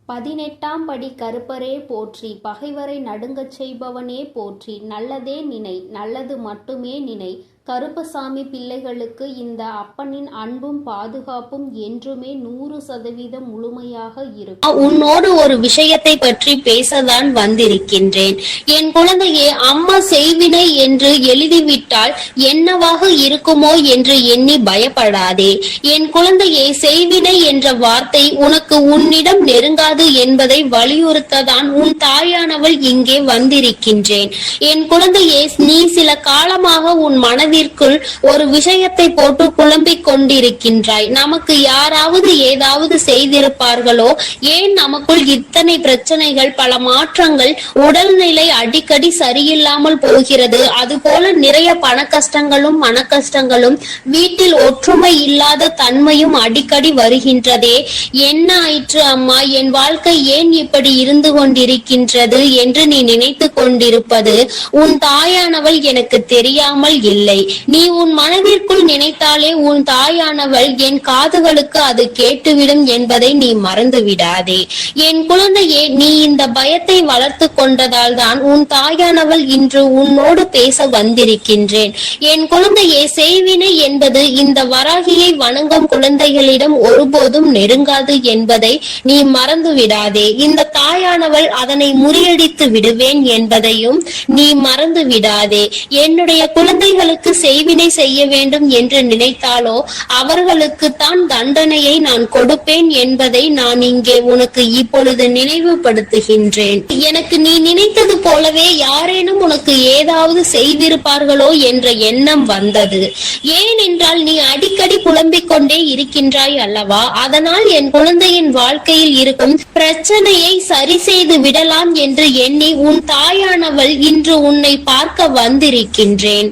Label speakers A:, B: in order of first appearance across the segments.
A: 18ஆம் படி கருப்பரே போற்றி, பகைவரை நடுங்கச் செய்பவனே போற்றி, நல்லதே நினை, நல்லது மட்டுமே நினை. கருப்பசாமி பிள்ளைகளுக்கு இந்த அப்பனின் அன்பும் பாதுகாப்பும் என்றுமே 100% முழுமையாக இருக்கும்.
B: உன்னோடு ஒரு விஷயத்தை பற்றி பேசதான் வந்திருக்கின்றேன். என் குழந்தையே, அம்மா செய்வினை என்று எழுதிவிட்டால் என்னவாக இருக்குமோ என்று எண்ணி பயப்படாதே. என் குழந்தையே, செய்வினை என்ற வார்த்தை உனக்கு உன்னிடம் நெருங்காது என்பதை வலியுறுத்ததான் உன் தாயானவள் இங்கே வந்திருக்கின்றேன். என் குழந்தையே, நீ சில காலமாக உன் மனதில் ஒரு விஷயத்தை போட்டு குழம்பிக் கொண்டிருக்கின்றாய். நமக்கு யாராவது ஏதாவது செய்திருப்பார்களோ, ஏன் நமக்குள் இத்தனை பிரச்சனைகள், பல மாற்றங்கள், உடல்நிலை அடிக்கடி சரியில்லாமல் போகிறது, அதுபோல நிறைய பண கஷ்டங்களும் மன கஷ்டங்களும், வீட்டில் ஒற்றுமை இல்லாத தன்மையும் அடிக்கடி வருகின்றதே, என்ன ஆயிற்று அம்மா, என் வாழ்க்கை ஏன் இப்படி இருந்து கொண்டிருக்கின்றது என்று நீ நினைத்து கொண்டிருப்பது உன் தாயானவள் எனக்கு தெரியாமல் இல்லை. நீ உன் மனதிற்குள் நினைத்தாலே உன் தாயானவள் என் காதுகளுக்கு அது கேட்டுவிடும் என்பதை நீ மறந்து விடாதே. என் குழந்தையே, நீ இந்த பயத்தை வளர்த்து கொண்டதால் தான் உன் தாயானவள் இன்று உன்னோடு பேச வந்திருக்கின்றேன். என் குழந்தையே, செய்வினை என்பது இந்த வராகியை வணங்கும் குழந்தைகளிடம் ஒருபோதும் நெருங்காது என்பதை நீ மறந்து விடாதே. இந்த தாயானவள் அதனை முறியடித்து விடுவேன் என்பதையும் நீ மறந்து விடாதே. என்னுடைய குழந்தைகளுக்கு செய்வினை செய்ய வேண்டும் என்று நினைத்தாலோ அவர்களுக்கு தான் தண்டனையை நான் கொடுப்பேன் என்பதை நான் இங்கே உனக்கு இப்பொழுது நினைவுபடுத்துகின்றேன். எனக்கு நீ நினைத்தது போலவே யாரேனும் உனக்கு ஏதாவது செய்திருப்பார்களோ என்ற எண்ணம் வந்தது. ஏனென்றால் நீ அடிக்கடி புலம்பிக் கொண்டே இருக்கின்றாய் அல்லவா? அதனால் என் குழந்தையின் வாழ்க்கையில் இருக்கும் பிரச்சனையை சரி செய்து விடலாம் என்று எண்ணி உன் தாயானவள் இன்று உன்னை பார்க்க வந்திருக்கின்றேன்.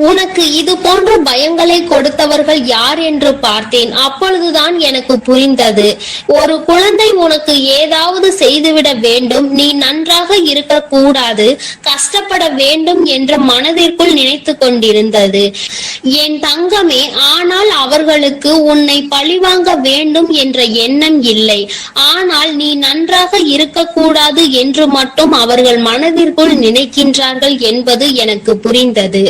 B: உனக்கு இது போன்ற பயங்களை கொடுத்தவர்கள் யார் என்று பார்த்தேன். அப்பொழுதுதான் எனக்கு புரிந்தது, ஒரு குழந்தை உனக்கு ஏதாவது செய்துவிட வேண்டும், நீ நன்றாக இருக்க கூடாது, கஷ்டப்பட வேண்டும் என்ற மனதிற்குள் நினைத்து கொண்டிருந்தது என் தங்கமே. ஆனால் அவர்களுக்கு உன்னை பழிவாங்க வேண்டும் என்ற எண்ணம் இல்லை. ஆனால் நீ நன்றாக இருக்கக்கூடாது என்று மட்டும் அவர்கள் மனதிற்குள் நினைக்கின்றார்கள் என்பது எனக்கு புரிந்தது.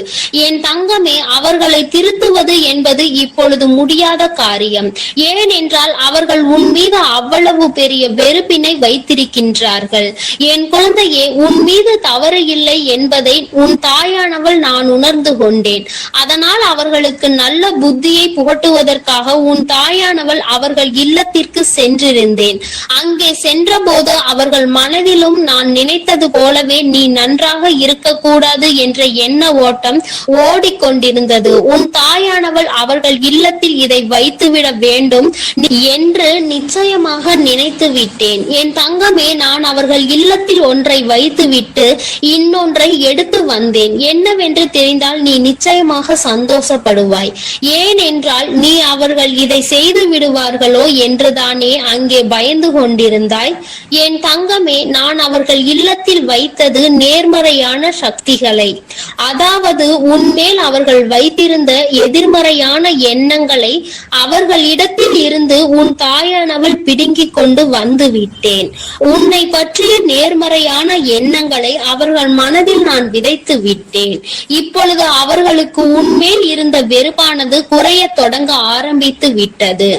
B: என் தங்கமே, அவர்களை திருத்துவது என்பது இப்பொழுது முடியாத காரியம். ஏனென்றால் அவர்கள் உன் மீது அவ்வளவு பெரிய வெறுப்பினை வைத்திருக்கின்றார்கள். என் குழந்தையே, உன் மீது தவறு இல்லை என்பதை உன் தாயானவள் நான் உணர்ந்து கொண்டேன். அதனால் அவர்களுக்கு நல்ல புத்தியை புகட்டுவதற்காக உன் தாயானவள் அவர்கள் இல்லத்திற்கு சென்றிருந்தேன். அங்கே சென்ற போது அவர்கள் மனதிலும் நான் நினைத்தது போலவே நீ நன்றாக இருக்கக்கூடாது என்ற எண்ண ஓட்டம் ஓடிக்கொண்டிருந்தது. உன் தாயானவள் அவர்கள் இல்லத்தில் இதை வைத்துவிட வேண்டும் என்று நிச்சயமாக நினைத்து விட்டேன். என் தங்கமே, நான் அவர்கள் இல்லத்தில் ஒன்றை வைத்துவிட்டு இன்னொன்றை எடுத்து வந்தேன். என்னவென்று தெரிந்தால் நீ நிச்சயமாக சந்தோஷப்படுவாய். ஏனென்றால் நீ அவர்கள் இதை செய்து விடுவார்களோ என்றுதானே அங்கே பயந்து கொண்டிருந்தாய். என் தங்கமே, நான் அவர்கள் இல்லத்தில் வைத்தது நேர்மறையான சக்திகளை, அதாவது உன்மேல் அவர்கள் வைத்திருந்த எதிர்மறையான எண்ணங்களை அவர்களிடத்தில் இருந்து உன் தாயானவள் பிடுங்கிக் கொண்டு வந்து விட்டேன். உன்னை பற்றிய நேர்மறையான எண்ணங்களை அவர்கள் மனதில் நான் விதைத்து விட்டேன். இப்பொழுது அவர்களுக்கு உன்மேல் இருந்த வெறுப்பானது குறைய தொடங்க ஆரம்பித்து விட்டது.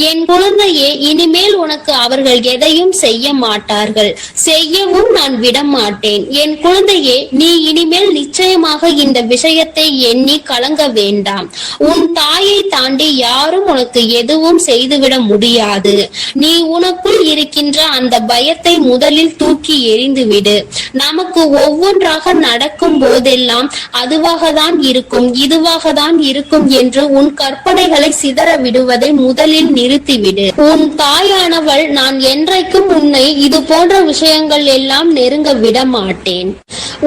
B: என் குழந்தையே, இனிமேல் உனக்கு அவர்கள் எதையும் செய்ய மாட்டார்கள், செய்யவும் நான் விட மாட்டேன். என் குழந்தையே, நீ இனிமேல் நிச்சயமாக இந்த விஷயத்தை எண்ணி கலங்க வேண்டாம். உன் தாயை தாண்டி யாரும் உனக்கு எதுவும் செய்துவிட முடியாது. நீ உனக்குள் இருக்கின்ற அந்த பயத்தை முதலில் தூக்கி எறிந்துவிடு. நமக்கு ஒவ்வொன்றாக நடக்கும் போதெல்லாம் அதுவாக தான் இருக்கும், இதுவாக தான் இருக்கும் என்று உன் கற்பனைகளை சிதற விடுவதை முதலில் நிறுத்திவிடு. உன் தாயானவள் நான் என்றைக்கும் உன்னை இது போன்ற விஷயங்கள் எல்லாம் நெருங்க விட மாட்டேன்.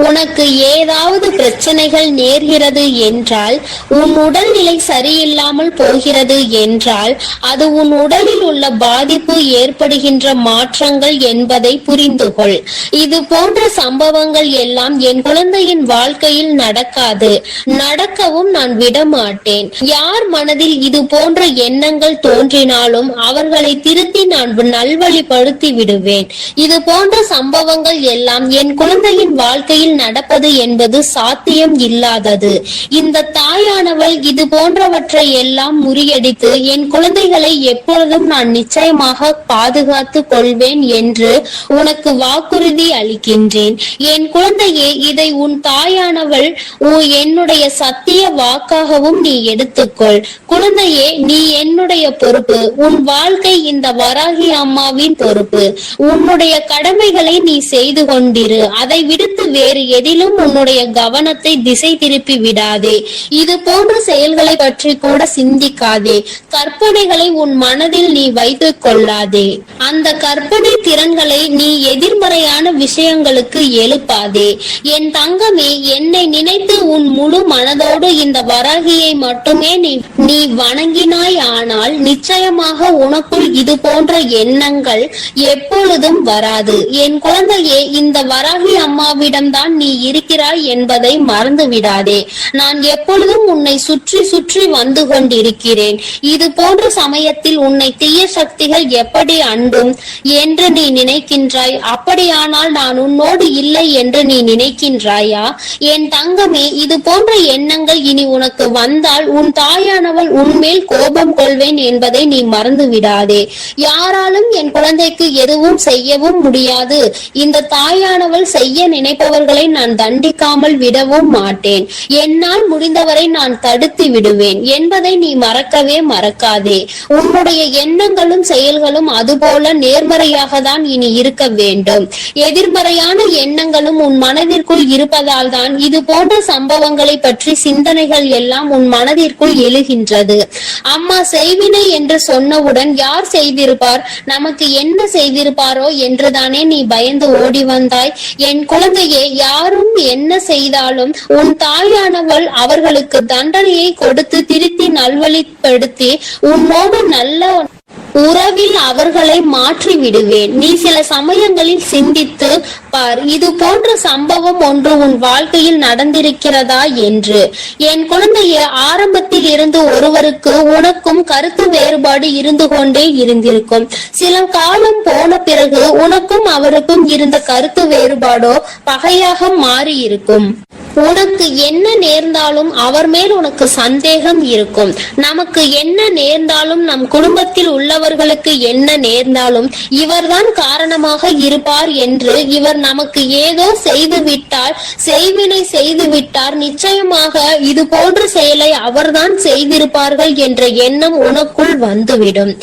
B: உனக்கு ஏதாவது பிரச்சனைகள் நேர்கிறது என்றால், உன் உடல்நிலை சரியில்லாமல் போகிறது என்றால், அது உன் உடலில் உள்ள பாதிப்பு ஏற்படுகிறது ஏற்படுகின்ற மாற்றங்கள் என்பதை புரிந்து கொள். இது போன்ற சம்பவங்கள் எல்லாம் என் குழந்தையின் வாழ்க்கையில் நடக்காது, நடக்கவும் நான் விடமாட்டேன். யார் மனதில் இது போன்ற எண்ணங்கள் தோன்றினாலும் அவர்களை திருத்தி நான் நல்வழிப்படுத்தி விடுவேன். இது போன்ற சம்பவங்கள் எல்லாம் என் குழந்தையின் வாழ்க்கையில் நடப்பது என்பது சாத்தியம் இல்லாதது. இந்த தாயானவள் இது போன்றவற்றை எல்லாம் முறியடித்து என் குழந்தைகளை எப்பொழுதும் நான் நிச்சயமாக பாதுகாத்து கொள்வேன் என்று உனக்கு வாக்குறுதி அளிக்கின்றேன். என் குழந்தையே, இதை உன் தாயானவள் என்னுடைய சத்திய வாக்காகவும் நீ எடுத்துக்கொள். குழந்தையே, நீ என்னுடைய பொறுப்பு. உன் வாழ்க்கை இந்த வராகி அம்மாவின் பொறுப்பு. உன்னுடைய கடமைகளை நீ செய்து கொண்டிரு. அதை விடுத்து வேறு எதிலும் உன்னுடைய கவனத்தை திசை திருப்பி விடாதே. இது போன்ற செயல்களை பற்றி கூட சிந்திக்காதே. கற்பனைகளை உன் மனதில் நீ வைத்துக் கொள்ளாதே. அந்த கற்பனை திறன்களை நீ எதிர்மறையான விஷயங்களுக்கு எழுப்பாதே. என் தங்கமே, என்னை நினைத்து உன் முழு மனதோடு இந்த வராகியை மட்டுமே நீ வணங்கினாய். ஆனால் நிச்சயமாக உனக்குள் இது போன்ற எண்ணங்கள் எப்பொழுதும் வராது. என் குழந்தையே, இந்த வராகி அம்மாவிடம்தான் நீ இருக்கிறாய் என்பதை மறந்து விடாதே. நான் எப்பொழுதும் உன்னை சுற்றி சுற்றி வந்து கொண்டிருக்கிறேன். இது போன்ற சமயத்தில் உன்னை தீய சக்திகள் எப்படி அண்டும் என்று நீ நினைக்கின்றாய். அப்படியானால் நான் உன்னோடு இல்லை என்று நீ நினைக்கின்றாயா? என் தங்கமே, இது போன்ற எண்ணங்கள் இனி உனக்கு வந்தால் உன் தாயானவள் உன்மேல் கோபம் கொள்வேன் என்பதை நீ மறந்து விடாதே. யாராலும் என் குழந்தைக்கு எதுவும் செய்யவும் முடியாது. இந்த தாயானவள் செய்ய நினைப்பவர்களை நான் தண்டிக்காமல் விடவும் மாட்டேன். என்னால் முடிந்தவரை நான் தடுத்து விடுவேன் என்பதை நீ மறக்கவே மறக்காதே. உன்னுடைய எண்ணங்களும் செயல்களும் அதுபோல நேர்மறையாக தான் இனி இருக்க வேண்டும். எதிர்மறையான எண்ணங்களும் உன் மனதிற்குள் இருப்பதால் தான் இது போன்ற சம்பவங்களை பற்றி சிந்தனைகள் எல்லாம் உன் மனதிற்குள் எழுகின்றது. அம்மா செய்வினை என்று சொன்னவுடன் யார் செய்திருப்பார், நமக்கு என்ன செய்திருப்பாரோ என்றுதானே நீ பயந்து ஓடி வந்தாய். என் குழந்தையே, யாரும் என்ன செய்தாலும் உன் தாயானவள் அவர்களுக்கு தண்டனையை கொடுத்து திருத்தி நல்வழிப்படுத்தி உன்னோடு நல்ல உறவில் அவர்களை மாற்றி விடுவேன். நீ சில சமயங்களில் சிந்தித்து பார், இது போன்ற சம்பவம் ஒன்று உன் வாழ்க்கையில் நடந்திருக்கிறதா என்று. என் குழந்தைய, ஆரம்பத்தில் இருந்து ஒருவருக்கு உனக்கும் கருத்து வேறுபாடு இருந்து கொண்டே இருந்திருக்கும். சில காலம் போன பிறகு உனக்கும் அவருக்கும் இருந்த கருத்து வேறுபாடோ பகையாக மாறி இருக்கும். உனக்கு என்ன நேர்ந்தாலும் அவர் மேல் உனக்கு சந்தேகம் இருக்கும். நமக்கு என்ன நேர்ந்தாலும், நம் குடும்பத்தில் உள்ளவர்களுக்கு என்ன நேர்ந்தாலும் இவர்தான் காரணமாக இருப்பார் என்று, இவர் நமக்கு ஏதோ செய்து விட்டார், செய்வினை செய்து விட்டார், நிச்சயமாக இது போன்ற செயலை அவர்தான் செய்திருப்பார்கள் என்ற எண்ணம் உனக்குள் வந்துவிடும்.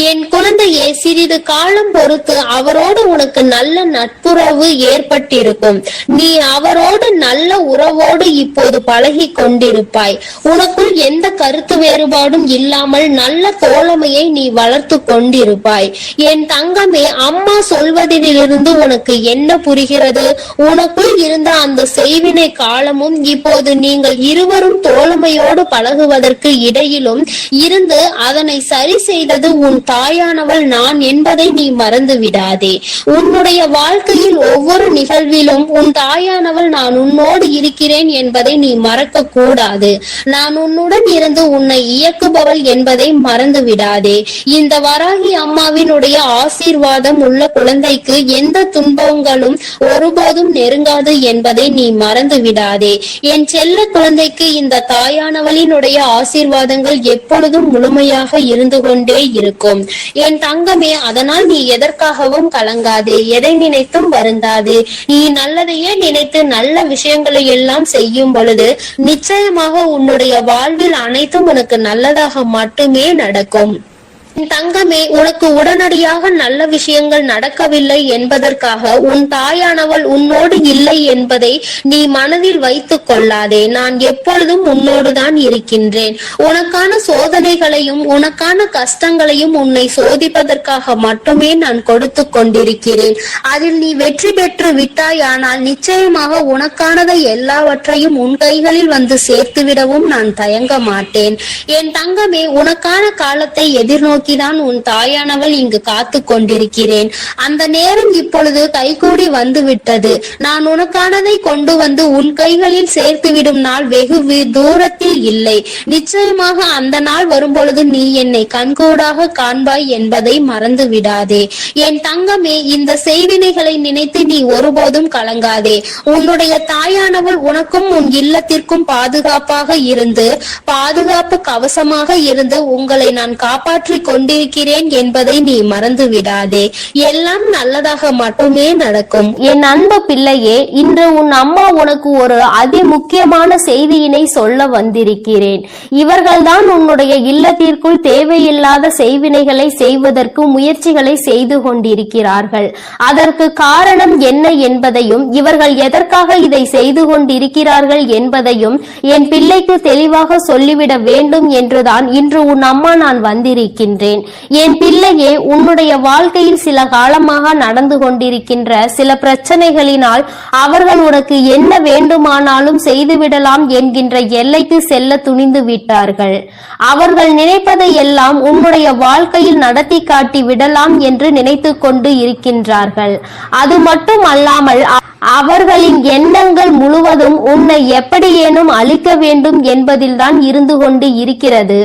B: என் குழந்தையே, சிறிது காலம் பொறுத்து அவரோடு உனக்கு நல்ல நட்புறவு ஏற்பட்டிருக்கும். நீ அவரோடு நல்ல உறவோடு இப்போது பழகி கொண்டிருப்பாய். உனக்குள் எந்த கருத்து வேறுபாடும் இல்லாமல் நல்ல தோழமையை நீ வளர்த்து கொண்டிருப்பாய். என் தங்கமே, அம்மா சொல்வதிலிருந்து உனக்கு என்ன புரிகிறது? உனக்குள் இருந்த அந்த செய்வினை காலமும் இப்போது நீங்கள் இருவரும் தோழமையோடு பழகுவதற்கு இடையிலும் இருந்து அதனை சரி செய்தது உன் தாயானவள் நான் என்பதை நீ மறந்து விடாதே. உன்னுடைய வாழ்க்கையில் ஒவ்வொரு நிகழ்விலும் உன் தாயானவள் நான் உன்னோடு இருக்கிறேன் என்பதை நீ மறக்க கூடாது. நான் உன்னுடன் இருந்து உன்னை இயக்குபவள் என்பதை மறந்து விடாதே. இந்த வராகி அம்மாவினுடைய ஆசீர்வாதம் உள்ள குழந்தைக்கு எந்த துன்பங்களும் ஒருபோதும் நெருங்காது என்பதை நீ மறந்து விடாதே. என் செல்ல குழந்தைக்கு இந்த தாயானவளினுடைய ஆசீர்வாதங்கள் எப்பொழுதும் முழுமையாக இருந்து கொண்டே இருக்கும். என் தங்கமே, அதனால் நீ எதற்காகவும் கலங்காதே, எதை நினைத்தும் வருந்தாதே. நீ நல்லதையே நினைத்து நல்ல விஷயங்களை எல்லாம் செய்யும் பொழுது நிச்சயமாக உன்னுடைய வாழ்வில் அனைத்தும் உனக்கு நல்லதாக மட்டுமே நடக்கும். தங்கமே, உனக்கு உடனடியாக நல்ல விஷயங்கள் நடக்கவில்லை என்பதற்காக உன் தாயானவள் உன்னோடு இல்லை என்பதை நீ மனதில் வைத்துக் கொள்ளாதே. நான் எப்பொழுதும் உன்னோடுதான் இருக்கின்றேன். உனக்கான சோதனைகளையும் உனக்கான கஷ்டங்களையும் உன்னை சோதிப்பதற்காக மட்டுமே நான் கொடுத்து கொண்டிருக்கிறேன். அதில் நீ வெற்றி பெற்று விட்டாயானால் நிச்சயமாக உனக்கானதை எல்லாவற்றையும் உன் கைகளில் வந்து சேர்த்து விடவும் நான் தயங்க மாட்டேன். என் தங்கமே, உனக்கான காலத்தை எதிர்நோக்கி நோக்கிதான் உன் தாயானவள் இங்கு காத்து கொண்டிருக்கிறேன். அந்த நேரம் இப்பொழுது கைகூடி வந்து விட்டது. நான் உனக்கானதை கொண்டு வந்து உன் கைகளில் சேர்த்துவிடும் நாள் வெகு தூரத்தில் இல்லை. நிச்சயமாக அந்த நாள் வரும்பொழுது நீ என்னை கண்கூடாக காண்பாய் என்பதை மறந்து விடாதே. என் தங்கமே, இந்த செய்வினைகளை நினைத்து நீ ஒருபோதும் கலங்காதே. உன்னுடைய தாயானவள் உனக்கும் உன் இல்லத்திற்கும் பாதுகாப்பாக இருந்து, பாதுகாப்பு கவசமாக இருந்து உங்களை நான் காப்பாற்றி கொண்டிருக்கிறேன் என்பதை நீ மறந்து விடாதே. எல்லாம் நல்லதாக மட்டுமே நடக்கும்.
C: என் அன்பு பிள்ளையே, இன்று உன் அம்மா உனக்கு ஒரு அதி முக்கியமான செய்தியினை சொல்ல வந்திருக்கிறேன். இவர்கள்தான் உன்னுடைய இல்லத்திற்குள் தேவையில்லாத செய்வினைகளை செய்வதற்கு முயற்சிகளை செய்து கொண்டிருக்கிறார்கள். அதற்கு காரணம் என்ன என்பதையும் இவர்கள் எதற்காக இதை செய்து கொண்டிருக்கிறார்கள் என்பதையும் என் பிள்ளைக்கு தெளிவாக சொல்லிவிட வேண்டும் என்றுதான் இன்று உன் அம்மா நான் வந்திருக்கின்றேன். என் பிள்ளையே, உன்னுடைய வாழ்க்கையில் சில காலமாக நடந்து கொண்டிருக்கின்ற சில பிரச்சனைகளினால் அவர்கள் உனக்கு என்ன வேண்டுமானாலும் செய்துவிடலாம் என்கின்ற எல்லைக்கு செல்ல துணிந்து விட்டார்கள். அவர்கள் நினைப்பதை எல்லாம் உன்னுடைய வாழ்க்கையில் நடத்தி காட்டி விடலாம் என்று நினைத்து கொண்டு இருக்கின்றார்கள். அது மட்டும் அல்லாமல் அவர்களின் எண்ணங்கள் முழுவதும் உன்னை எப்படியேனும் அழிக்க வேண்டும் என்பதில்தான் இருந்து கொண்டு இருக்கிறது.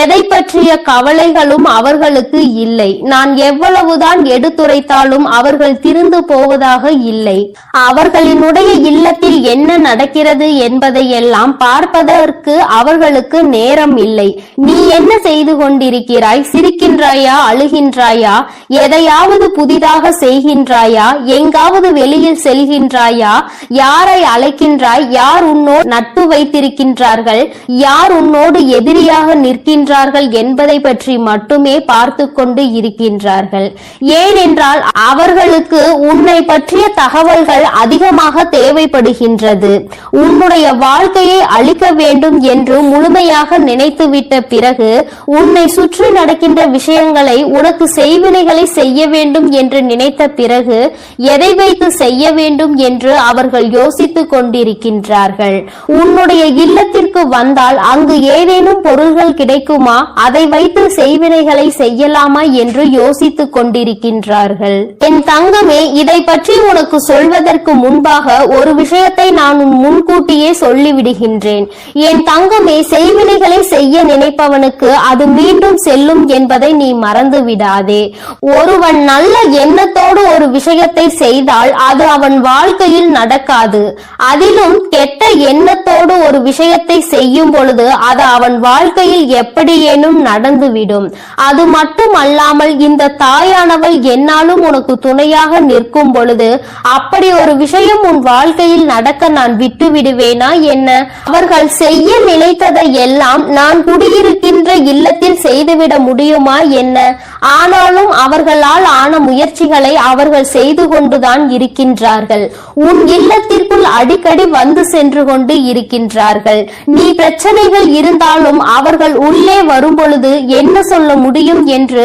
C: எதை பற்றிய கவலைகளும் அவர்களுக்கு இல்லை. நான் எவ்வளவுதான் எடுத்துரைத்தாலும் அவர்கள் திருந்து போவதாக இல்லை. அவர்களினுடைய இல்லத்தில் என்ன நடக்கிறது என்பதை எல்லாம் பார்ப்பதற்கு அவர்களுக்கு நேரம் இல்லை. நீ என்ன செய்து கொண்டிருக்கிறாய்? சிரிக்கின்றாயா? அழுகின்றாயா? எதையாவது புதிதாக செய்கின்றாயா? எங்காவது வெளியில் செல்கின்றாயா? யாரை அழைக்கின்றாய்? யார் உன்னோடு நட்பு வைத்திருக்கின்றார்கள்? யார் உன்னோடு எதிரியாக நிற்கின்றார்கள் என்பதை பற்றி மட்டுமே பார்த்து கொண்டு இருக்கின்றார்கள். ஏனென்றால் அவர்களுக்கு உன்னை பற்றிய தகவல்கள் அதிகமாக தேவைப்படுகின்றது. உன்னுடைய வாழ்க்கையை அழிக்க வேண்டும் என்று முழுமையாக நினைத்துவிட்ட பிறகு உன்னை சுற்றி நடக்கின்ற விஷயங்களை, உனக்கு செய்வினைகளை செய்ய வேண்டும் என்று நினைத்த பிறகு எதை வைத்து செய்ய வேண்டும் என்று அவர்கள் யோசித்துக் கொண்டிருக்கின்றார்கள். உன்னுடைய இல்லத்திற்கு வந்தால் அங்கு ஏதேனும் பொருள்கள் கிடைக்குமா, அதை வைத்து செய்வினைகளை செய்யலாமா என்று யோசித்துக் கொண்டிருக்கின்றார்கள். என் தங்கமே, இதை பற்றி உனக்கு சொல்வதற்கு முன்பாக ஒரு விஷயத்தை நான் முன்கூட்டியே சொல்லிவிடுகின்றேன். என் தங்கமே, செய்வினைகளை செய்ய நினைப்பவனுக்கு அது மீண்டும் செல்லும் என்பதை நீ மறந்து விடாதே. ஒருவன் நல்ல எண்ணத்தோடு ஒரு விஷயத்தை செய்தால் அது அவன் வாழ்க்கையில் நடக்காது. அதிலும் கெட்ட எண்ணத்தோடு ஒரு விஷயத்தை செய்யும் பொழுது அது அவன் வாழ்க்கையில் எப்படியேனும் நடந்துவிடும். அது மட்டும் அல்லாமல் இந்த தாயானவள் என்னாலும் உனக்கு துணையாக நிற்கும் பொழுது அப்படி ஒரு விஷயம் உன் வாழ்க்கையில் நடக்க நான் விட்டு விடுவேனா என்ன? அவர்கள் செய்ய நினைத்ததை எல்லாம் நான் குடியிருக்கின்ற இல்லத்தில் செய்துவிட முடியுமா என்ன? ஆனாலும் அவர்களால் ஆன முயற்சிகளை அவர்கள் செய்து கொண்டுதான் இருக்கின்றார்கள். உன் இல்லத்திற்குள் அடிக்கடி வந்து சென்று கொண்டு இருக்கின்றார்கள். நீ பிரச்சனைகள் இருந்தாலும் அவர்கள் உள்ளே வரும் பொழுது என்ன சொல்ல முடியும் என்று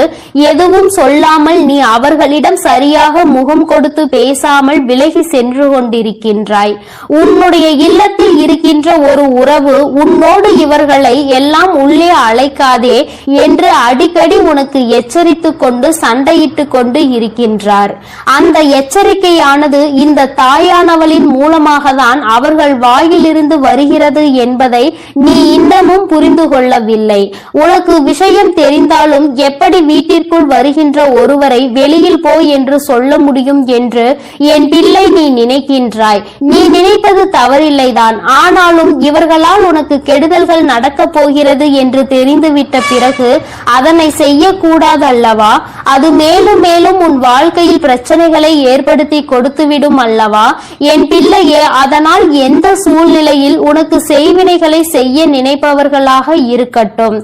C: எதுவும் சொல்லாமல் நீ அவர்களிடம் சரியாக முகம் கொடுத்து பேசாமல் விலகி சென்று கொண்டிருக்கின்றாய். உன்னுடைய இல்லத்தில் இருக்கின்ற ஒரு உறவு உன்னோடு இவர்களை எல்லாம் உள்ளே அழைக்காதே என்று அடிக்கடி உனக்கு எச்சரித்துக் கொண்டு சண்டையிட்டு கொண்டு இருக்கின்றார். அந்த எச்சரிக்கையானது இந்த தாயானவளின் மூலமாக தான் அவர்கள் வாயிலிருந்து வருகிறது என்பதை நீ இன்னமும் புரிந்து கொள்ளவில்லை. உனக்கு விஷயம் தெரிந்தாலும் எப்படி வீட்டிற்குள் வருகின்ற ஒருவரை வெளியில் போ என்று சொல்ல முடியும் என்று என் பிள்ளை நீ நினைக்கின்றாய். நீ நினைப்பது தவறில்லைதான். ஆனாலும் இவர்களால் உனக்கு கெடுதல்கள் நடக்கப் போகிறது என்று தெரிந்துவிட்ட பிறகு அதனை செய்யக்கூடாது அல்லவா? அது மேலும் மேலும் உன் வாழ்க்கையில் பிரச்சனைகளை ஏற்படுத்தி கொடுத்துவிடும் அல்லவா? என் பிள்ளையே, அதனால் எந்த சூழ்நிலையில் உனக்கு செய்வினைகளை செய்ய நினைப்பவர்களாக இருக்கட்டும்,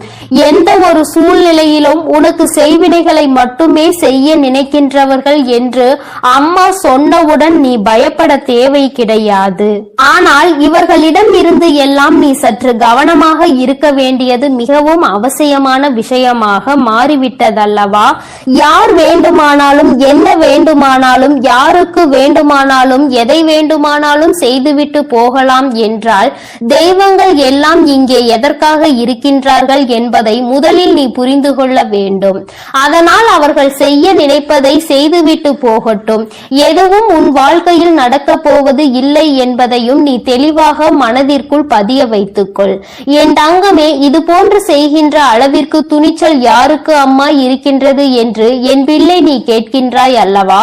C: எந்த ஒரு சூழ்நிலையிலும் உனக்கு செய்வினைகளை மட்டுமே செய்ய நினைக்கின்றவர்கள் என்று அம்மா சொன்னவுடன் நீ பயப்பட தேவை கிடையாது. ஆனால் இவர்களிடம் இருந்து எல்லாம் நீ சற்று கவனமாக இருக்க வேண்டியது மிகவும் அவசியமான விஷயமாக மாறிவிட்டதல்லவா? யார் வேண்டுமானாலும் என்ன வேண்டுமானாலும் யாருக்கு வேண்டுமானாலும் வேண்டுமானாலும் எதை வேண்டுமானாலும் செய்துவிட்டு போகலாம் என்றால் தெய்வங்கள் எல்லாம் இங்கே எதற்காக இருக்கின்றார்கள் என்பதை முதலில் நீ புரிந்து கொள்ள வேண்டும். அதனால் அவர்கள் செய்ய நினைப்பதை செய்துவிட்டு போகட்டும். எதுவும் உன் வாழ்க்கையில் நடக்கப் போவது இல்லை என்பதையும் நீ தெளிவாக மனதிற்குள் பதிய வைத்துக்கொள். என் தங்கமே, இது போன்று செய்கின்ற அளவிற்கு துணிச்சல் யாருக்கு அம்மா இருக்கின்றது என்று என் பிள்ளை நீ கேட்கின்றாய் அல்லவா?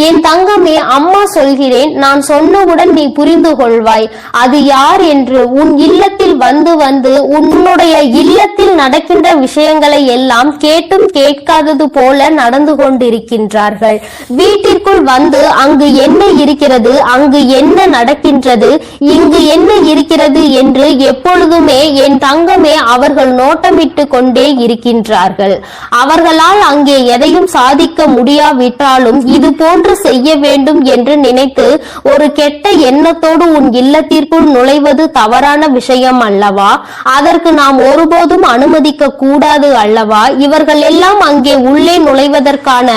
C: என் தங்கமே, அம்மா சொல்கிறேன், நான் சொன்னவுடன் நீ புரிந்து கொள்வாய் அது யார் என்று. உன் இல்லத்தில் வந்து வந்து உன்னுடைய இல்லத்தில் நடக்கின்ற விஷயங்களை எல்லாம் கேட்டும் கேட்காதது போல நடந்து கொண்டிருக்கின்றார்கள். வீட்டிற்குள் வந்து அங்கு என்ன இருக்கிறது, அங்கு என்ன நடக்கின்றது, இங்கு என்ன இருக்கிறது என்று எப்பொழுதுமே என் தங்கமே அவர்கள் நோட்டமிட்டு கொண்டே இருக்கின்றார்கள். அவர்களால் அங்கே எதையும் சாதிக்க முடியாவிட்டாலும் இது போன்று செய்ய வேண்டும் என்று நினைத்து ஒரு கெட்ட எண்ணத்தோடு உன் இல்லத்திற்குள் நுழைவது தவறான விஷயம் அல்லவா? அதற்கு நாம் ஒருபோதும் அனுமதிக்க கூடாது அல்லவா? இவர்கள் எல்லாம் அங்கே உள்ளே நுழைவதற்கான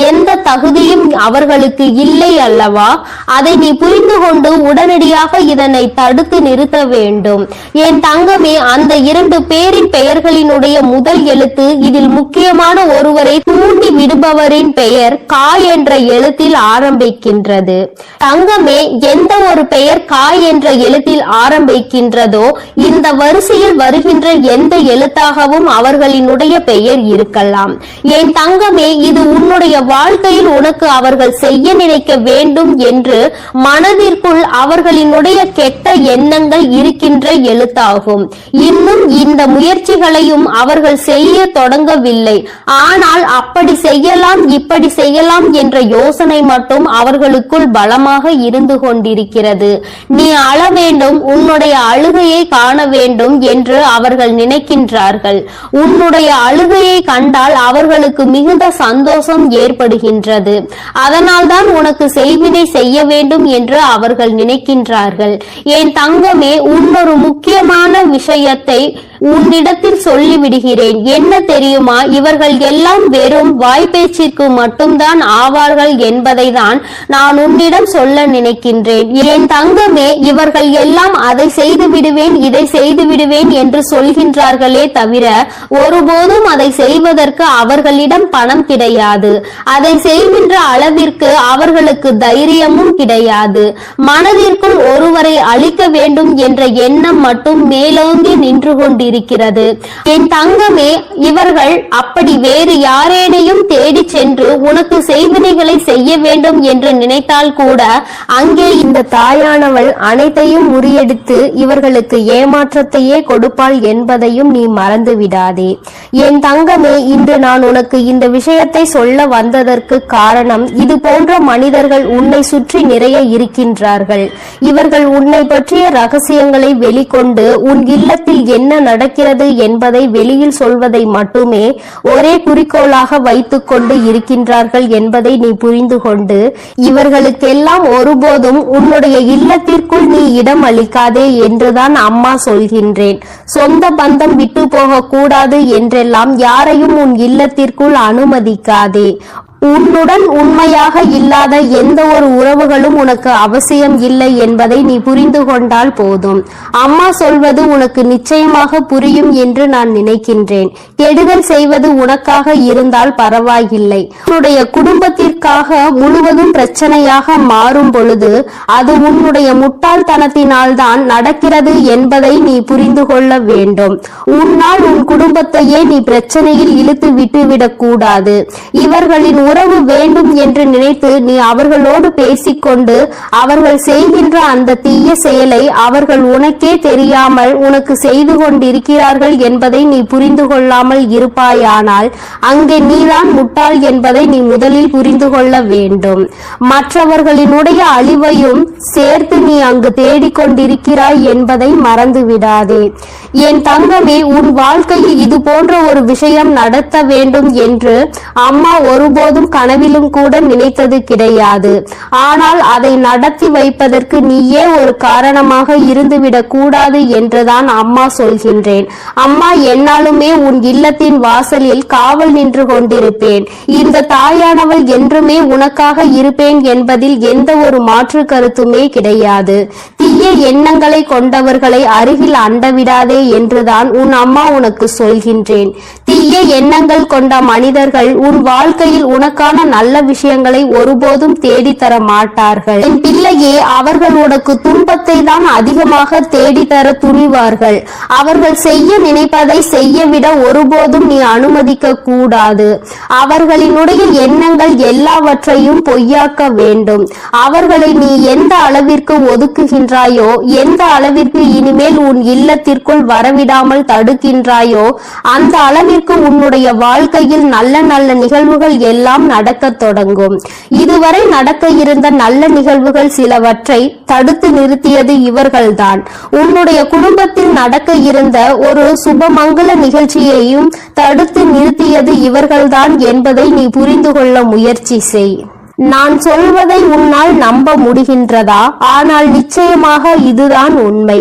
C: எந்த தகுதியும் அவர்களுக்கு இல்லை அல்லவா? அதை நீ புரிந்து கொண்டு உடனடியாக இதனை தடுத்து நிறுத்த வேண்டும். என் தங்கமே, அந்த 2 பேரின் பெயர்களினுடைய முதல் எழுத்து இதில் முக்கியமான ஒருவரை தூண்டி விடுபவரின் பெயர் கா என்ற எழுத்தில் ஆரம்பிக்கின்றது. தங்கமே, எந்த ஒரு பெயர் கா என்ற எழுத்தில் ஆரம்பிக்கின்றதோ இந்த வரிசையில் வருகின்ற எந்த எழுத்தாகவும் அவர்களினுடைய பெயர் இருக்கலாம். என் தங்கமே, இது உன்னுடைய வாழ்க்கையில் உனக்கு அவர்கள் செய்ய நினைக்க வேண்டும் என்று மனதிற்குள் அவர்களினுடைய கெட்ட எண்ணங்கள் இருக்கின்ற எழுத்தாகும். இன்னும் இந்த முயற்சிகளையும் அவர்கள் செய்ய தொடங்கவில்லை. ஆனால் அப்படி செய்யலாம் இப்படி செய்யலாம் என்ற யோசனை மட்டும் அவர்களுக்குள் பலமாக இருந்து கொண்டிருக்கிறது. நீ அழ வேண்டும், உன்னுடைய அழுகையை காண வேண்டும் என்று அவர்கள் நினைக்கின்றார்கள். உன்னுடைய அழுகையை கண்டால் அவர்களுக்கு மிகுந்த சந்தோஷம் ஏற்படுகின்றது. அதனால்தான் உனக்கு செய்வினை செய்ய வேண்டும் என்று அவர்கள் நினைக்கின்றார்கள். என் தங்கமே, இன்னொரு முக்கியமான விஷயத்தை உன்னிடத்தில் சொல்லிவிடுகிறேன். என்ன தெரியுமா? இவர்கள் எல்லாம் வெறும் வாய்ப்பேச்சிற்கு மட்டும்தான் ஆவார்கள் என்பதை தான் நான் உன்னிடம் சொல்ல நினைக்கின்றேன். என் தங்கமே, இவர்கள் எல்லாம் அதை செய்து விடுவேன் இதை செய்து விடுவேன் என்று சொல்கின்றார்களே தவிர ஒருபோதும் அதை செய்வதற்கு அவர்களிடம் பணம் கிடையாது. அதை செய்கின்ற அளவிற்கு அவர்களுக்கு தைரியமும் கிடையாது. மனதிற்குள் ஒருவரை அழிக்க வேண்டும் என்ற எண்ணம் மட்டும் மேலோங்கி நின்று கொண்டிருக்கிறது. என் தங்கமே, இவர்கள் அப்படி வேறு யாரேனையும் தேடி சென்று உனக்கு செய்வினைகளை செய்ய வேண்டும் என்று நினைத்தால் கூட அங்கே இந்த தாயானவள் அனைத்தையும் முறியடித்து இவர்களுக்கு ஏமாற்றத்தையே கொடுப்பாள் என்பதையும் நீ மறந்து விடாதே. என் தங்கமே, இன்று நான் உனக்கு இந்த விஷயத்தை சொல்ல வந்ததற்கு காரணம், இது போன்ற மனிதர்கள் உன்னை சுற்றி நிறைய இருக்கின்றார்கள். இவர்கள் உன்னை பற்றிய ரகசியங்களை வெளிக்கொண்டு உன் இல்லத்தில் என்ன நடக்கிறது என்பதை வெளியில் சொல்வதை மட்டுமே ஒரே குறிக்கோளாக வைத்துக் கொண்டு இருக்கின்றார்கள் என்பதை நீ புரிந்து கொண்டு இவர்களுக்கெல்லாம் ஒருபோதும் உன்னுடைய இல்லத்திற்குள் நீ இடம் அளிக்காதே என்றுதான் அம்மா சொல்கின்றேன். சொந்த பந்தம் விட்டு போக கூடாது என்றெல்லாம் யாரையும் உன் இல்லத்திற்குள் அனுமதிக்காதே. உன்னுடன் உண்மையாக இல்லாத எந்த ஒரு உறவுகளும் உனக்கு அவசியம் இல்லை என்பதை நீ புரிந்து கொண்டால் போதும். அம்மா சொல்வது உனக்கு நிச்சயமாக புரியும் என்று நான் நினைக்கின்றேன். கெடுதல் செய்வது உனக்காக இருந்தால் பரவாயில்லை. உன்னுடைய குடும்பத்திற்காக முழுவதும் பிரச்சனையாக மாறும் பொழுது அது உன்னுடைய முட்டாள்தனத்தினால் தான் நடக்கிறது என்பதை நீ புரிந்து கொள்ள வேண்டும். உன்னால் உன் குடும்பத்தையே நீ பிரச்சனையில் இழுத்து விட்டுவிடக் கூடாது. இவர்களின் உறவு வேண்டும் என்று நினைத்து நீ அவர்களோடு பேசிக்கொண்டு அவர்கள் செய்கின்ற அந்த தீய செயலை அவர்கள் உனக்கே தெரியாமல் உனக்கு செய்து கொண்டிருக்கிறார்கள் என்பதை நீ புரிந்து கொள்ளாமல் இருப்பாயானால் அங்கே நீதான் முட்டாள் என்பதை நீ முதலில் புரிந்து கொள்ள வேண்டும். மற்றவர்களினுடைய அழிவையும் சேர்த்து நீ அங்கு தேடிக்கொண்டிருக்கிறாய் என்பதை மறந்து விடாதே. என் தங்கமே, உன் வாழ்க்கையில் இது போன்ற ஒரு விஷயம் நடத்த வேண்டும் என்று அம்மா ஒருபோதும் ஒருபோதும் கனவிலும் கூட நினைத்தது கிடையாது. ஆனால் அதை நடத்தி வைப்பதற்கு நீயே ஒரு காரணமாக இருந்துவிடக் கூடாது என்றுதான் அம்மா சொல்கின்றேன். அம்மா, என்னாலுமே உன் இல்லத்தின் வாசலில் காவல் நின்று கொண்டிருப்பேன். இந்த தாயானவள் என்றுமே உனக்காக இருப்பேன் என்பதில் எந்த ஒரு மாற்று கருத்துமே கிடையாது. தீய எண்ணங்களை கொண்டவர்களை அருகில் அண்டவிடாதே என்றுதான் உன் அம்மா உனக்கு சொல்கின்றேன். தீய எண்ணங்கள் கொண்ட மனிதர்கள் உன் வாழ்க்கையில் உனக்கான நல்ல விஷயங்களை ஒருபோதும் தேடித்தர மாட்டார்கள். என் பிள்ளையே, அவர்கள் உனக்கு துன்பத்தை தான் அதிகமாக தேடித்தர துணிவார்கள். அவர்கள் செய்ய நினைப்பதை செய்யவிட ஒருபோதும் நீ அனுமதிக்க கூடாது. அவர்களினுடைய எண்ணங்கள் எல்லாவற்றையும் பொய்யாக்க வேண்டும். அவர்களை நீ எந்த அளவிற்கு ஒதுக்குகின்றாயோ, எந்த அளவிற்கு இனிமேல் உன் இல்லத்திற்குள் வரவிடாமல் தடுக்கின்றாயோ, அந்த அளவிற்கு உன்னுடைய வாழ்க்கையில் நல்ல நல்ல நிகழ்வுகள் எல்லாம் நடக்க தொடங்கும். இதுவரை நடக்க இருந்த நல்ல நிகழ்வுகள் சிலவற்றை தடுத்து நிறுத்தியது இவர்கள்தான். உன்னுடைய குடும்பத்தில் நடக்க இருந்த ஒரு சுபமங்கல நிகழ்ச்சியையும் தடுத்து நிறுத்தியது இவர்கள்தான் என்பதை நீ புரிந்து கொள்ள முயற்சி செய். நான் சொல்வதை உன்னால் நம்ப முடிகின்றதா? ஆனால் நிச்சயமாக இதுதான் உண்மை.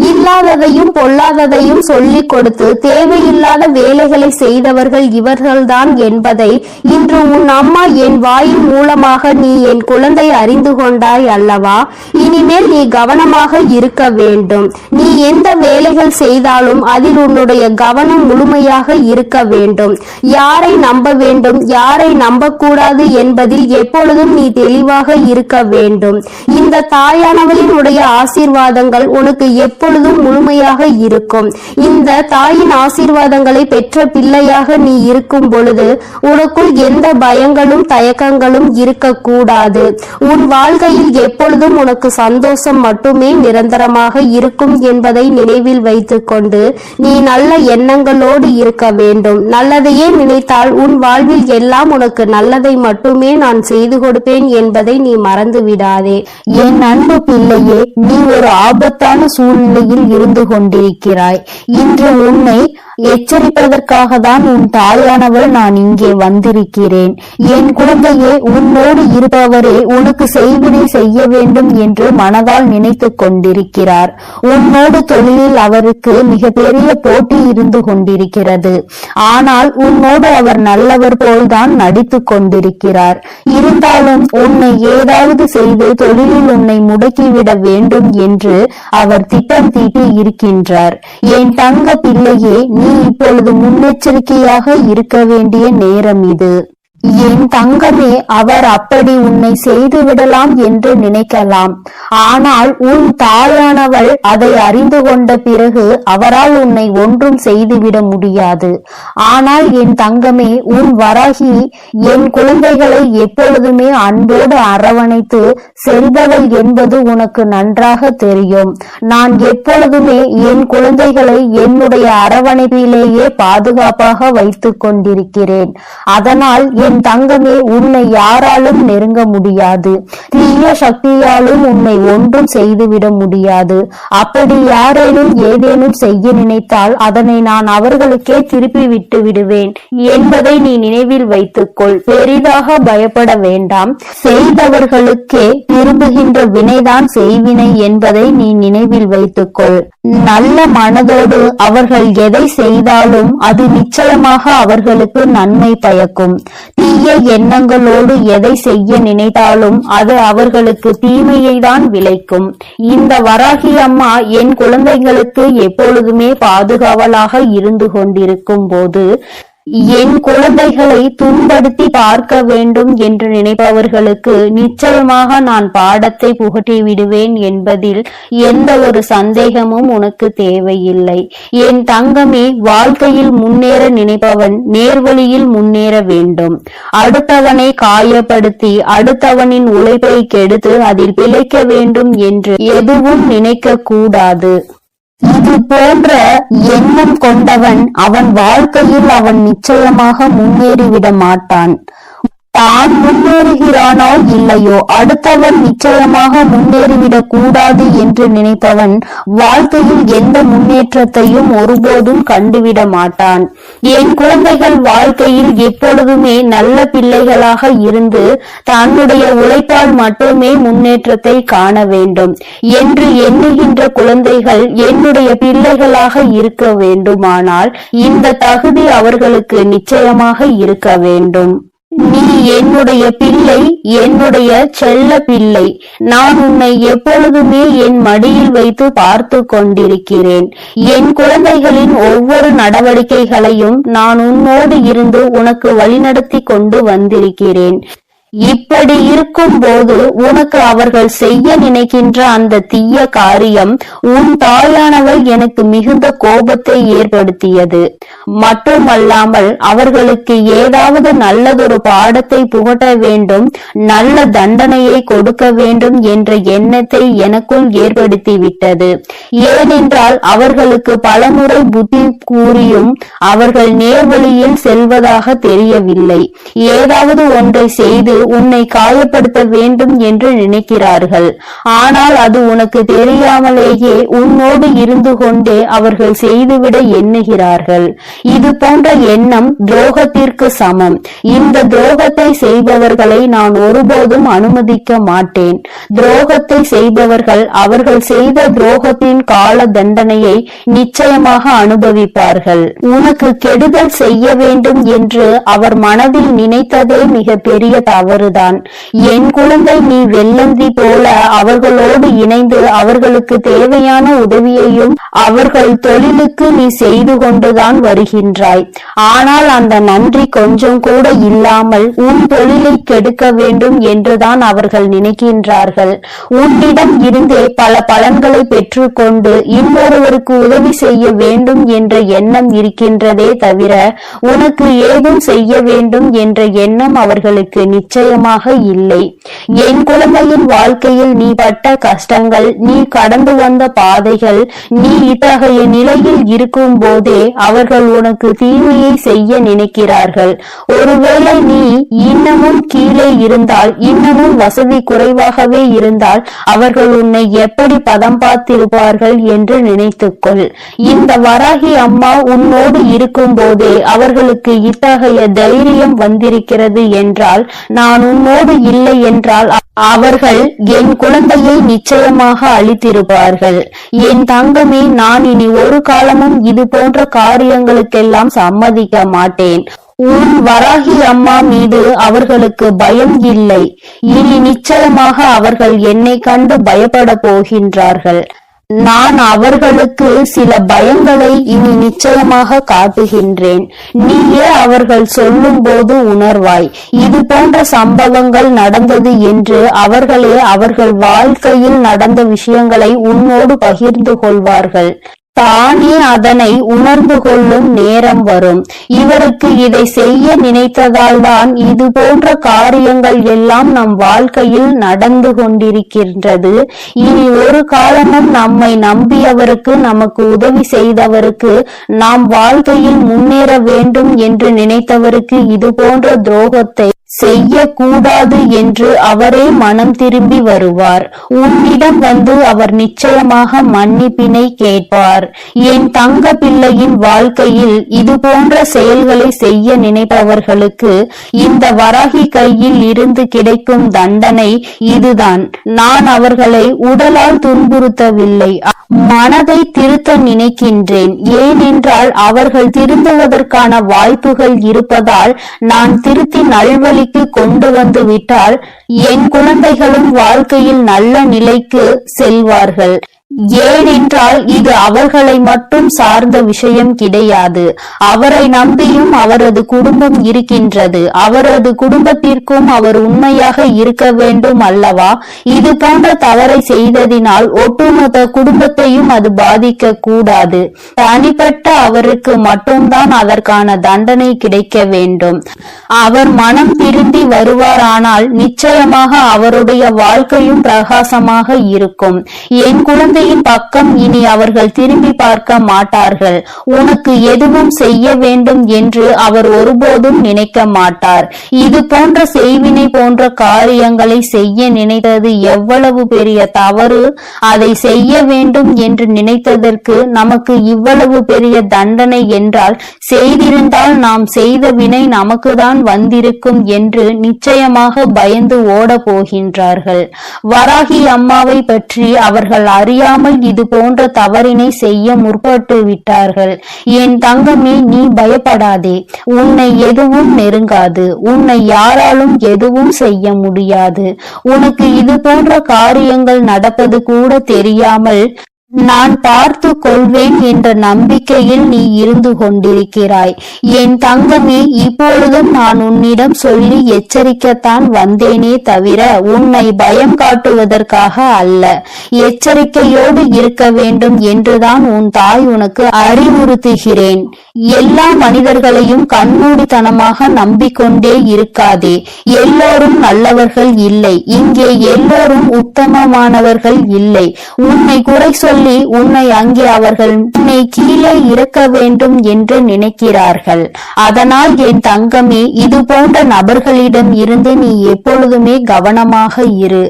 C: இல்லாததையும் பொல்லாததையும் சொல்லிக் கொடுத்து தேவையில்லாத வேலைகளை செய்தவர்கள் இவர்கள்தான் என்பதை இன்று உன் அம்மா என் வாயின் மூலமாக நீ என் குழந்தை அறிந்து கொண்டாய் அல்லவா? இனிமேல் நீ கவனமாக இருக்க வேண்டும். நீ எந்த வேலைகள் செய்தாலும் அதில் உன்னுடைய கவனம் முழுமையாக இருக்க வேண்டும். யாரை நம்ப வேண்டும், யாரை நம்பக்கூடாது என்பதில் எப்பொழுதும் நீ தெளிவாக இருக்க வேண்டும். இந்த தாயானவளினுடைய ஆசீர்வாதங்கள் உனக்கு எப்பொழுதும் முழுமையாக இருக்கும். இந்த தாயின் ஆசீர்வாதங்களை பெற்ற பிள்ளையாக நீ இருக்கும் பொழுது உனக்குள் எந்த பயங்களும் தயக்கங்களும் இருக்கக்கூடாது. உன் வாழ்க்கையில் எப்பொழுதும் உனக்கு சந்தோஷம் மட்டுமே நிரந்தரமாக இருக்கும் என்பதை நினைவில் வைத்துக் கொண்டு நீ நல்ல எண்ணங்களோடு இருக்க வேண்டும். நல்லதையே நினைத்தால் உன் வாழ்வில் எல்லாம் உனக்கு நல்லதை மட்டுமே நான் செய்து கொடுப்பேன் என்பதை நீ மறந்து விடாதே.
D: என் அன்பு பிள்ளையே, நீ ஒரு ஆபத்தான சூழ்நிலையில் இருந்து கொண்டிருக்கிறாய். இன்று உன்னை எச்சரிப்பதற்காக தான் உன் தாயானவள் நான் இங்கே வந்திருக்கிறேன். என் குழந்தையே, உன்னோடு இருப்பவரே உனக்கு செய்வினை செய்ய வேண்டும் என்று மனதால் நினைத்து கொண்டிருக்கிறார். உன்னோடு தொழிலில் அவருக்கு மிகப்பெரிய போட்டி இருந்து கொண்டிருக்கிறது. ஆனால் உன்னோடு அவர் நல்லவர் போல்தான் நடித்து கொண்டிருக்கிறார். இருந்தாலும் உன்னை ஏதாவது செய்து தொழிலில் உன்னை முடக்கிவிட வேண்டும் என்று அவர் திட்டம் தீட்டி இருக்கின்றார். என் தங்க பிள்ளையே, நீ இப்பொழுது முன்னெச்சரிக்கையாக இருக்க வேண்டிய நேரம் இது. என் தங்கமே, அவர் அப்படி உன்னை செய்து விடலாம் என்று நினைக்கலாம். ஆனால் உன் தாயானவள் அதை அறிந்து கொண்ட பிறகு அவரால் உன்னை ஒன்றும் செய்துவிட முடியாது. ஆனால் என் தங்கமே, உன் வராகி என் குழந்தைகளை எப்பொழுதுமே அன்போடு அரவணைத்து செல்பவள் என்பது உனக்கு நன்றாக தெரியும். நான் எப்பொழுதுமே என் குழந்தைகளை என்னுடைய அரவணைப்பிலேயே பாதுகாப்பாக வைத்துக் கொண்டிருக்கிறேன். அதனால் என் தங்கமே, உன்னை யாராலும் நெருங்க முடியாது. தீய சக்தியாலும் உன்னை ஒன்றும் செய்துவிட முடியாது. அப்படி யாரேனும் ஏதேனும் செய்ய நினைத்தால் அதனை நான் அவர்களுக்கே திருப்பி விட்டு விடுவேன் என்பதை நீ நினைவில் வைத்துக்கொள். பெரிதாக பயப்பட வேண்டாம். செய்தவர்களுக்கே திரும்புகின்ற வினைதான் செய்வினை என்பதை நீ நினைவில் வைத்துக்கொள். நல்ல மனதோடு அவர்கள் எதை செய்தாலும் அது நிச்சயமாக அவர்களுக்கு நன்மை பயக்கும். தீய எண்ணங்களோடு எதை செய்ய நினைத்தாலும் அது அவர்களுக்கு தீமையை தான் விளைக்கும். இந்த வராகி அம்மா என் குழந்தைகளுக்கு எப்பொழுதுமே பாதுகாவலாக இருந்து கொண்டிருக்கும் போது என் குழந்தைகளை துன்படுத்தி பார்க்க வேண்டும் என்று நினைப்பவர்களுக்கு நிச்சயமாக நான் பாடத்தை புகட்டி விடுவேன் என்பதில் எந்த ஒரு சந்தேகமும் உனக்கு தேவையில்லை. என் தங்கமே, வாழ்க்கையில் முன்னேற நினைப்பவன் நேர்வழியில் முன்னேற வேண்டும். அடுத்தவனை காயப்படுத்தி அடுத்தவனின் உழைப்பை கெடுத்து அதில் பிழைக்க வேண்டும் என்று எதுவும் நினைக்க கூடாது. இது போன்ற எண்ணம் கொண்டவன் அவன் வாழ்க்கையில் அவன் நிச்சயமாக முன்னேறிவிட மாட்டான். தான் முன்னேறுகிறானோ இல்லையோ அடுத்தவன் நிச்சயமாக முன்னேறிவிடக் கூடாது என்று நினைப்பவன் வாழ்க்கையில் எந்த முன்னேற்றத்தையும் ஒருபோதும் கண்டுவிட மாட்டான். என் குழந்தைகள் வாழ்க்கையில் எப்பொழுதுமே நல்ல பிள்ளைகளாக இருந்து தன்னுடைய உழைப்பால் மட்டுமே முன்னேற்றத்தை காண வேண்டும் என்று எண்ணுகின்ற குழந்தைகள் என்னுடைய பிள்ளைகளாக இருக்க வேண்டுமானால் இந்த தகுதி அவர்களுக்கு நிச்சயமாக இருக்க வேண்டும். நீ என்னுடைய பிள்ளை, என்னுடைய செல்ல பிள்ளை. நான் உன்னை எப்பொழுதுமே என் மடியில் வைத்து பார்த்து கொண்டிருக்கிறேன். என் குழந்தைகளின் ஒவ்வொரு நடவடிக்கைகளையும் நான் உன்னோடு இருந்து உனக்கு வழிநடத்தி கொண்டு வந்திருக்கிறேன். இப்படி இருக்கும் போது உனக்கு அவர்கள் செய்ய நினைக்கின்ற அந்த தீய காரியம் உன் தாயானவள் எனக்கு மிகுந்த கோபத்தை ஏற்படுத்தியது. மட்டுமல்லாமல் அவர்களுக்கு ஏதாவது நல்லதொரு பாடத்தை புகட்ட வேண்டும், நல்ல தண்டனையை கொடுக்க வேண்டும் என்ற எண்ணத்தை எனக்குள் ஏற்படுத்திவிட்டது. ஏனென்றால் அவர்களுக்கு பலமுறை புத்தி கூறியும் அவர்கள் நேர்வழியில் செல்வதாக தெரியவில்லை. ஏதாவது ஒன்றை செய்து உன்னை காயப்படுத்த வேண்டும் என்று நினைக்கிறார்கள். ஆனால் அது உனக்கு தெரியாமலேயே உன்னோடு இருந்து கொண்டே அவர்கள் செய்துவிட எண்ணுகிறார்கள். இது போன்ற எண்ணம் துரோகத்திற்கு சமம். இந்த துரோகத்தை செய்பவர்களை நான் ஒருபோதும் அனுமதிக்க மாட்டேன். துரோகத்தை செய்பவர்கள் அவர்கள் செய்த துரோகத்தின் கால தண்டனையை நிச்சயமாக அனுபவிப்பார்கள். உனக்கு கெடுதல் செய்ய வேண்டும் என்று அவர் மனதில் நினைத்ததே மிக பெரிய தவறுதான். என் குழந்தை, நீ வெள்ளந்தி போல அவர்களோடு இணைந்து அவர்களுக்கு தேவையான உதவியையும் அவர்கள் தொழிலுக்கு நீ செய்து கொண்டுதான் வருகின்றாய். ஆனால் அந்த நன்றி கொஞ்சம் கூட இல்லாமல் உன் தொழிலை கெடுக்க வேண்டும் என்றுதான் அவர்கள் நினைக்கின்றார்கள். உன்னிடம் இருந்தே பல பலன்களை பெற்றுக்கொண்டு இன்னொருவருக்கு உதவி செய்ய வேண்டும் என்ற எண்ணம் இருக்கின்றதே தவிர உனக்கு ஏதும் செய்ய வேண்டும் என்ற எண்ணம் அவர்களுக்கு நிச்சயமாக இல்லை. என் குழந்தையின் வாழ்க்கையில் நீ பட்ட கஷ்டங்கள், நீ கடந்து வந்த பாதைகள், நீ இத்தகைய நிலையில் இருக்கும் போதே அவர்கள் உனக்கு தீமையை செய்ய நினைக்கிறார்கள். ஒருவேளை நீ இன்னமும் கீழே இருந்தால், இன்னமும் வசதி குறைவாகவே இருந்தால் அவர்கள் உன்னை எப்படி பதம் பார்த்திருப்பார்கள் என்று நினைத்துக்கொள். இந்த வராகி அம்மா உன்னோடு இருக்கும் போதே அவர்களுக்கு இத்தகைய தைரியம் வந்திருக்கிறது என்றால், நான் உன்னோடு இல்லை என்றால் அவர்கள் என் குழந்தையை நிச்சயமாக அழித்திருப்பார்கள். என் தங்கமே, நான் இனி ஒரு காலமும் இது போன்ற காரியங்களுக்கெல்லாம் சம்மதிக்க மாட்டேன். உன் வராகி அம்மா மீது அவர்களுக்கு பயம் இல்லை. இனி நிச்சயமாக அவர்கள் என்னை கண்டு பயப்பட போகின்றார்கள். நான் அவர்களுக்கு சில பயங்களை இனி நிச்சயமாக காட்டுகின்றேன். நீயே அவர்கள் சொல்லும் போது உணர்வாய். இது போன்ற சம்பவங்கள் நடந்தது என்று அவர்களே அவர்கள் வாழ்க்கையில் நடந்த விஷயங்களை உன்னோடு பகிர்ந்து கொள்வார்கள். தானே அதனை உணர்ந்து கொள்ளும் நேரம் வரும். இவருக்கு இதை செய்ய நினைத்ததால் தான் இது போன்ற காரியங்கள் எல்லாம் நம் வாழ்க்கையில் நடந்து கொண்டிருக்கின்றது. இனி ஒரு காலமும் நம்மை நம்பியவருக்கு, நமக்கு உதவி செய்தவருக்கு, நாம் வாழ்க்கையில் முன்னேற வேண்டும் என்று நினைத்தவருக்கு இது போன்ற துரோகத்தை செய்யக்கூடாது என்று அவரே மனம் திரும்பி வருவார். உன்னிடம் வந்து அவர் நிச்சயமாக மன்னிப்பினை கேட்பார். என் தங்க பிள்ளையின் வாழ்க்கையில் இது போன்ற செயல்களை செய்ய நினைப்பவர்களுக்கு இந்த வராகி கையில் இருந்து கிடைக்கும் தண்டனை இதுதான். நான் அவர்களை உடலால் துன்புறுத்தவில்லை, மனதை திருத்த நினைக்கின்றேன். ஏனென்றால் அவர்கள் திருந்துவதற்கான வாய்ப்புகள் இருப்பதால் நான் திருத்தி நல்வழிக்கு கொண்டு வந்து விட்டால் என் குழந்தைகளும் வாழ்க்கையில் நல்ல நிலைக்கு செல்வார்கள். ஏனென்றால் இது அவர்களை மட்டும் சார்ந்த விஷயம் கிடையாது. அவரை நம்பியும் அவரது குடும்பம் இருக்கின்றது. அவரது குடும்பத்திற்கும் அவர் உண்மையாக இருக்க வேண்டும் அல்லவா? இது போன்ற தவறை செய்ததினால் ஒட்டுமொத்த குடும்பத்தையும் அது பாதிக்க கூடாது. தனிப்பட்ட அவருக்கு மட்டும்தான் அதற்கான தண்டனை கிடைக்க வேண்டும். அவர் மனம் திரும்பி வருவாரானால் நிச்சயமாக அவருடைய வாழ்க்கையும் பிரகாசமாக இருக்கும். என் குழந்தை உன்னையின் பக்கம் இனி அவர்கள் திரும்பி பார்க்க மாட்டார்கள். உனக்கு எதுவும் செய்ய வேண்டும் என்று அவர் ஒருபோதும் நினைக்க மாட்டார். இது போன்ற செய்வினை போன்ற காரியங்களை செய்ய நினைத்தது எவ்வளவு பெரிய தவறு. அதை செய்ய வேண்டும் என்று நினைத்ததற்கு நமக்கு இவ்வளவு பெரிய தண்டனை என்றால், செய்திருந்தால் நாம் செய்த வினை நமக்குதான் வந்திருக்கும் என்று நிச்சயமாக பயந்து ஓட போகின்றார்கள். வராகி அம்மாவை பற்றி அவர்கள் அறியாமல் இது போன்ற தவறினை செய்ய முற்பட்டு விட்டார்கள். என் தங்கமே, நீ பயப்படாதே. உன்னை எதுவும் நெருங்காது. உன்னை யாராலும் எதுவும் செய்ய முடியாது. உனக்கு இது போன்ற காரியங்கள் நடப்பது கூட தெரியாமல் நான் பார்த்து கொள்வேன் என்ற நம்பிக்கையில் நீ இருந்து கொண்டிருக்கிறாய். என் தங்கமே, இப்பொழுதும் நான் உன்னிடம் சொல்லி எச்சரிக்கத்தான் வந்தேனே தவிர உன்னை பயம் காட்டுவதற்காக அல்ல. எச்சரிக்கையோடு இருக்க வேண்டும் என்றுதான் உன் தாய் உனக்கு அறிவுறுத்துகிறேன். எல்லா மனிதர்களையும் கண்மூடித்தனமாக நம்பிக்கொண்டே இருக்காதே. எல்லோரும் நல்லவர்கள் இல்லை. இங்கே எல்லோரும் உத்தமமானவர்கள் இல்லை. உன்னை குறை சொல்லி உன்னை அங்கே அவர்கள் உன்னை கீழே இறக்க வேண்டும் என்று நினைக்கிறார்கள். அதனால் என் தங்கமே, இது போன்ற நபர்களிடம் இருந்து நீ எப்பொழுதுமே கவனமாக இரு.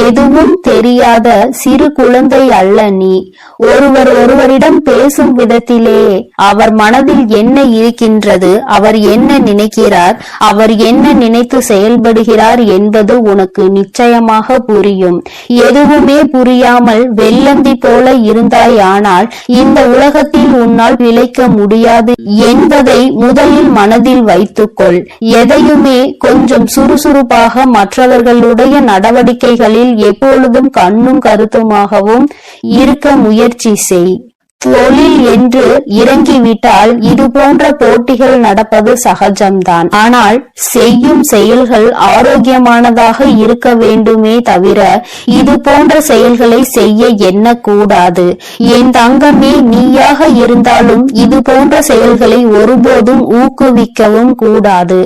D: எதுவும் தெரியாத சிறு குழந்தை அல்ல நீ. ஒருவரிடம் பேசும் விதத்திலே அவர் மனதில் என்ன இருக்கின்றது, அவர் என்ன நினைக்கிறார், அவர் என்ன நினைத்து செயல்படுகிறார் என்பது உனக்கு நிச்சயமாக புரியும். எதுவுமே புரியாமல் வெள்ளந்தி போல இருந்தாயானால் இந்த உலகத்தில் உன்னால் பிழைக்க முடியாது என்பதை முதலில் மனதில் வைத்துக்கொள். எதையுமே கொஞ்சம் சுறுசுறுப்பாக மற்றவர்களுடைய நடவடிக்கைகளில் எப்பொழுதும் கண்ணும் கருத்துமாகவும் இருக்க முயற்சி செய். தொழில் என்று இறங்கிவிட்டால் இது போன்ற போட்டிகள் நடப்பது சகஜம்தான். ஆனால் செய்யும் செயல்கள் ஆரோக்கியமானதாக இருக்க வேண்டுமே தவிர இது போன்ற செயல்களை செய்ய எண்ணக்கூடாது. என் தங்கமே, நீயாக இருந்தாலும் இது போன்ற செயல்களை ஒருபோதும் ஊக்குவிக்கவும் கூடாது.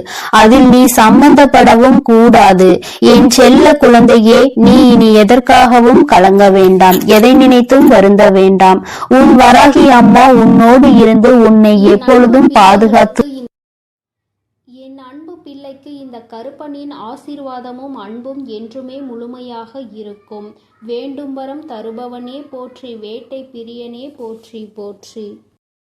D: அதில் நீ சம்பந்தப்படவும் கூடாது. என் செல்ல குழந்தையே, நீ இனி எதற்காகவும் கலங்க வேண்டாம். எதை நினைத்தும் வருந்த வேண்டாம். உன் வராகி அம்மா உன்னோடு இருந்து உன்னை எப்பொழுதும் பாதுகாத்து.
A: என் அன்பு பிள்ளைக்கு இந்த கருப்பனின் ஆசீர்வாதமும் அன்பும் என்றுமே முழுமையாக இருக்கும். வேண்டும் வரம் தருபவனே போற்றி, வேட்டை பிரியனே போற்றி போற்றி.